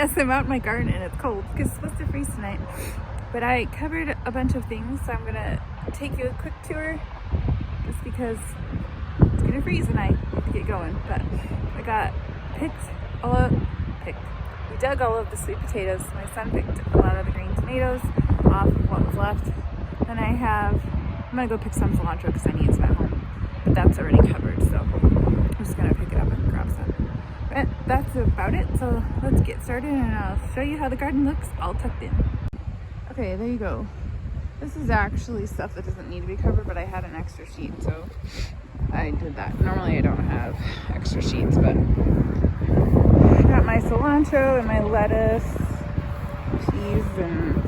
Yes, I'm out in my garden and it's cold because it's supposed to freeze tonight. But I covered a bunch of things, so I'm gonna take you a quick tour just because it's gonna freeze and I need to get going. But I got we dug all of the sweet potatoes. My son picked a lot of the green tomatoes off of what was left. Then I'm gonna go pick some cilantro because I need some at home. But that's already covered, so I'm just gonna pick it up and grab some. But that's about it, so let's get started and I'll show you how the garden looks all tucked in. Okay, there you go. This is actually stuff that doesn't need to be covered, but I had an extra sheet, so I did that. Normally I don't have extra sheets, but I got my cilantro and my lettuce, peas, and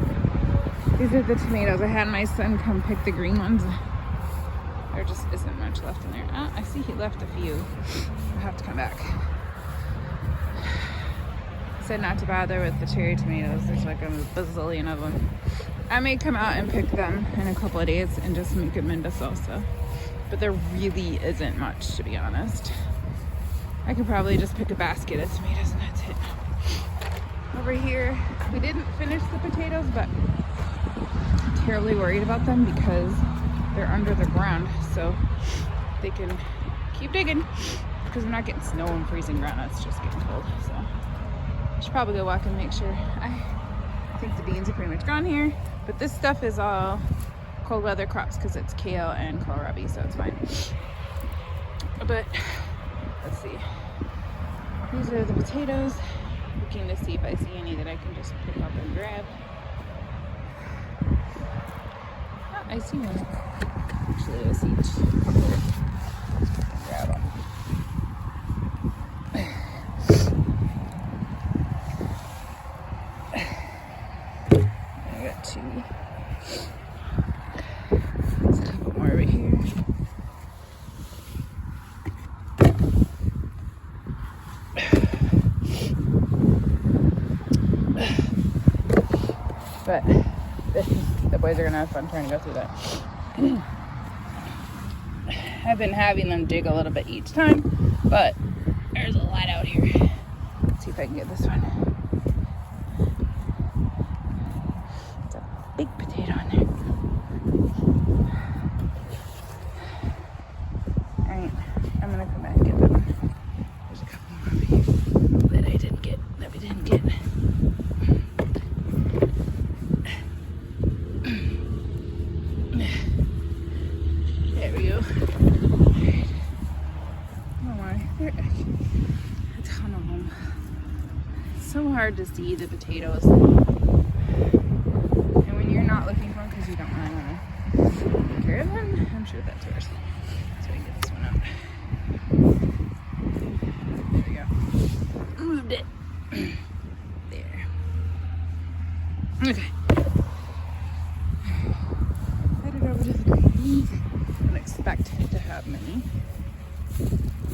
these are the tomatoes. I had my son come pick the green ones. There just isn't much left in there. I see he left a few. I'll have to come back. He said not to bother with the cherry tomatoes. There's like a bazillion of them. I may come out and pick them in a couple of days and just make them into salsa. But there really isn't much, to be honest. I could probably just pick a basket of tomatoes and that's it. Over here, we didn't finish the potatoes, but I'm terribly worried about them because they're under the ground, so they can keep digging because we're not getting snow and freezing ground. It's just getting cold, so I should probably go walk and make sure. I think the beans are pretty much gone here, but this stuff is all cold weather crops because it's kale and kohlrabi, so it's fine. But let's see. These are the potatoes. Looking to see if I see any that I can just pick up and grab. Oh, I see one. Actually, I see two. Grab them. I got two. There's a couple more over here. But the boys are gonna have fun trying to go through that. I've been having them dig a little bit each time, but there's a lot out here. Let's see if I can get this one. It's a big potato in there. Alright, I'm gonna come back and get that one. There's a couple more over here that I didn't get, that we didn't get. There we go. Alright. Oh my, there are a ton of them. It's so hard to see the potatoes. And when you're not looking for them because you don't really want to take care of them, I'm sure that's worse. So I can get this one out. There we go. Moved it. There. Okay. Headed over to the greens. I don't expect to have many.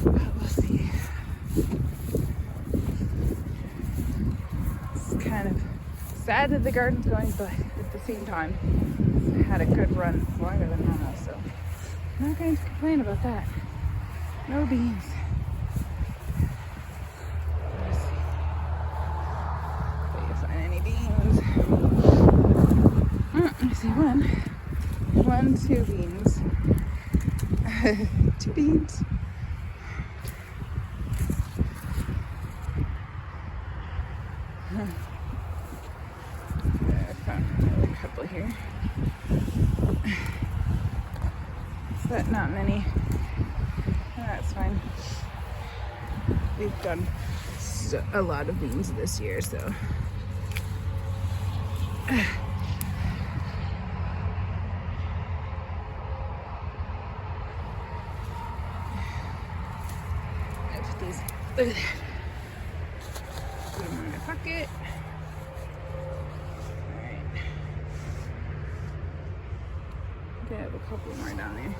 But we'll see. It's kind of sad that the garden's going, but at the same time, it's had a good run. It's longer than normal, so I'm not going to complain about that. No beans. Let's see if I can find any beans. I see one. 2 beans. 2 beans. I found another couple here. But not many. That's fine. We've done a lot of beans this year, so. Look at that. Put them in my pocket. Alright. I have a couple more down there.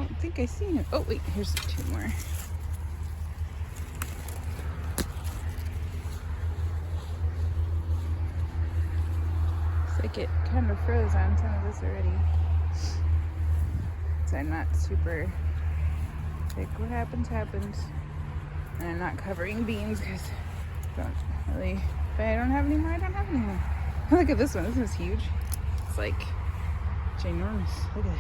don't think I seen it. Oh wait, here's 2 more. Looks like it kind of froze on some of this already. So I'm not super like what happens. And I'm not covering beans because I don't really, if I don't have any more, I don't have any more. Look at this one. This is huge. It's like ginormous. Look at it.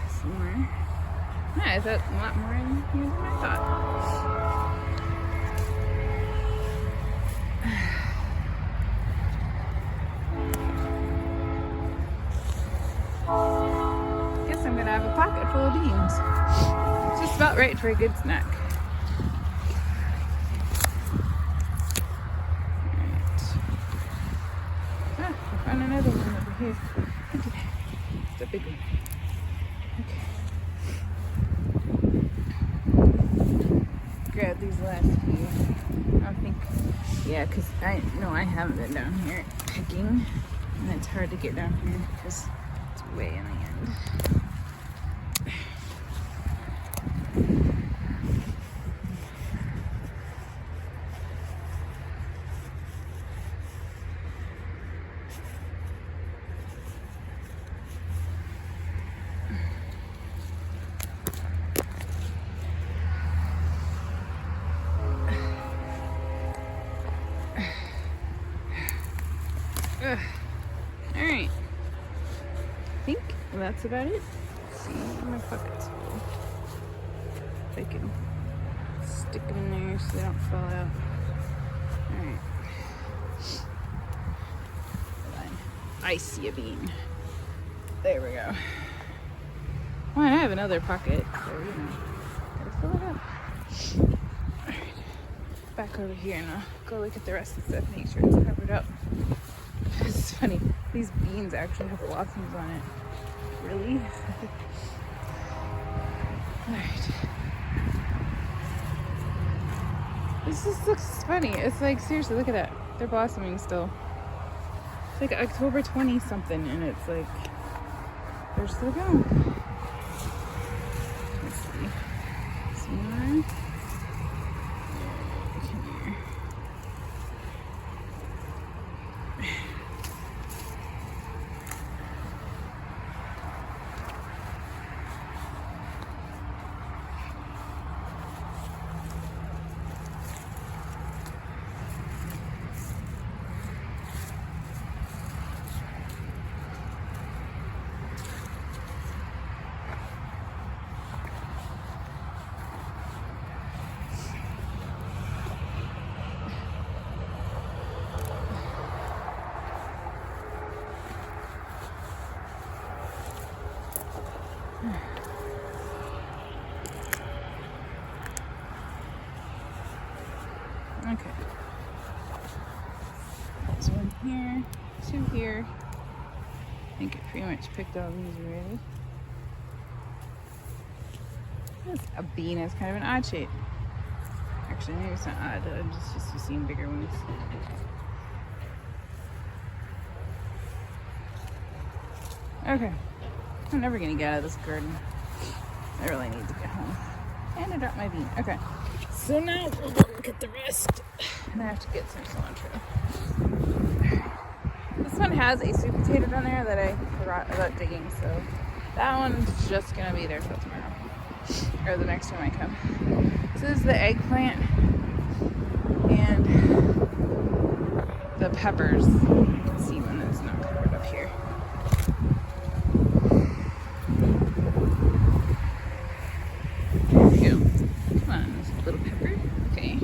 Some more. Yeah, I thought a lot more in here than I thought. Guess I'm gonna have a pocket full of beans. It's just about right for a good snack. Alright. Ah, I found another one over here. Look at that. It's a big one. Okay. Grab these last few. I think, yeah, because I know I haven't been down here picking, and it's hard to get down here because it's way in the end. Alright. I think that's about it. Let's see, my pocket's full. If I can stick them in there so they don't fall out. Alright. Hold on. I see a bean. There we go. Well, I have another pocket, so you know, gotta fill it up. Alright. Back over here and I'll go look at the rest of the stuff, make sure it's covered up. It's funny, these beans actually have blossoms on it. Really? Alright. This just looks funny. It's like, seriously, look at that. They're blossoming still. It's like October 20 something, and it's like, they're still going. Let's see. Some more. Come here. Okay. There's one here, 2 here. I think I pretty much picked all these already. A bean is kind of an odd shape. Actually, maybe it's not odd. I'm just used to seeing bigger ones. Okay. I'm never gonna get out of this garden. I really need to get home. And I dropped my bean. Okay. So now we'll go look at the rest. And I have to get some cilantro. This one has a sweet potato down there that I forgot about digging, so that one's just gonna be there till tomorrow. Or the next time I come. So this is the eggplant and the peppers. You can see one that's not covered up here. There we go. Come on, this little pepper. Okay.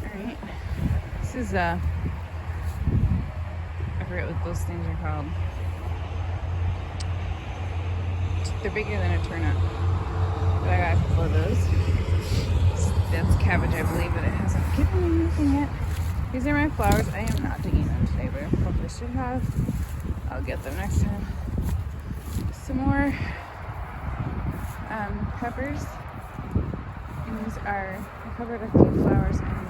Alright. This is I forget what those things are called. They're bigger than a turnip. But I got a couple of those. That's cabbage, I believe, but it hasn't given me anything yet. These are my flowers. I am not digging them today, but I probably should have. I'll get them next time. Some more peppers. And these are, I covered a few flowers and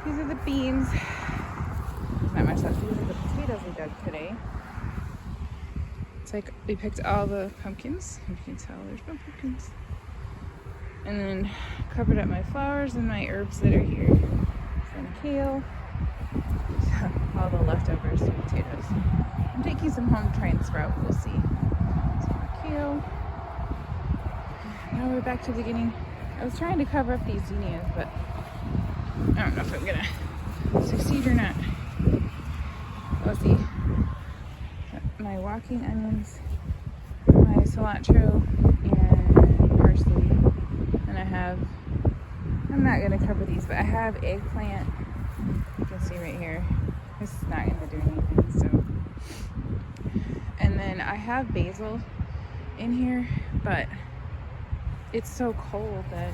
these are the beans. There's not much left. These are the potatoes we dug today. It's like we picked all the pumpkins. You can tell there's no pumpkins. And then covered up my flowers and my herbs that are here. Some kale. All the leftovers potatoes. I'm taking some home to try and sprout. We'll see. Some more kale. Now we're back to the beginning. I was trying to cover up these zinnias, but I don't know if I'm gonna succeed or not. We'll see. My walking onions, my cilantro, and parsley. And I have, I'm not gonna cover these, but I have eggplant. You can see right here. It's not gonna do anything, so. And then I have basil in here, but it's so cold that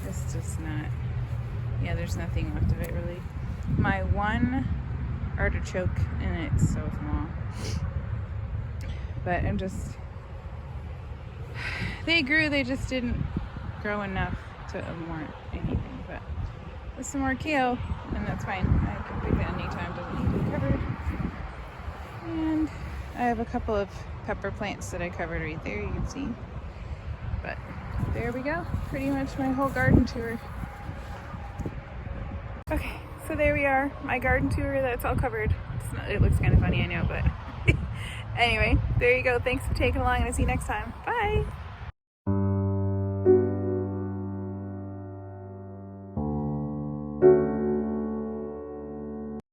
it's just not, yeah, there's nothing left of it really. My one artichoke, and it's so small. But I'm just, they grew, they just didn't grow enough to warrant anything. But with some more kale, and that's fine. I can pick it anytime, doesn't need to be covered. And I have a couple of pepper plants that I covered right there, you can see. But there we go, pretty much my whole garden tour. Okay, so there we are, my garden tour, that's all covered. It looks kind of funny, I know, but anyway, there you go. Thanks for taking along, and I'll see you next time. Bye!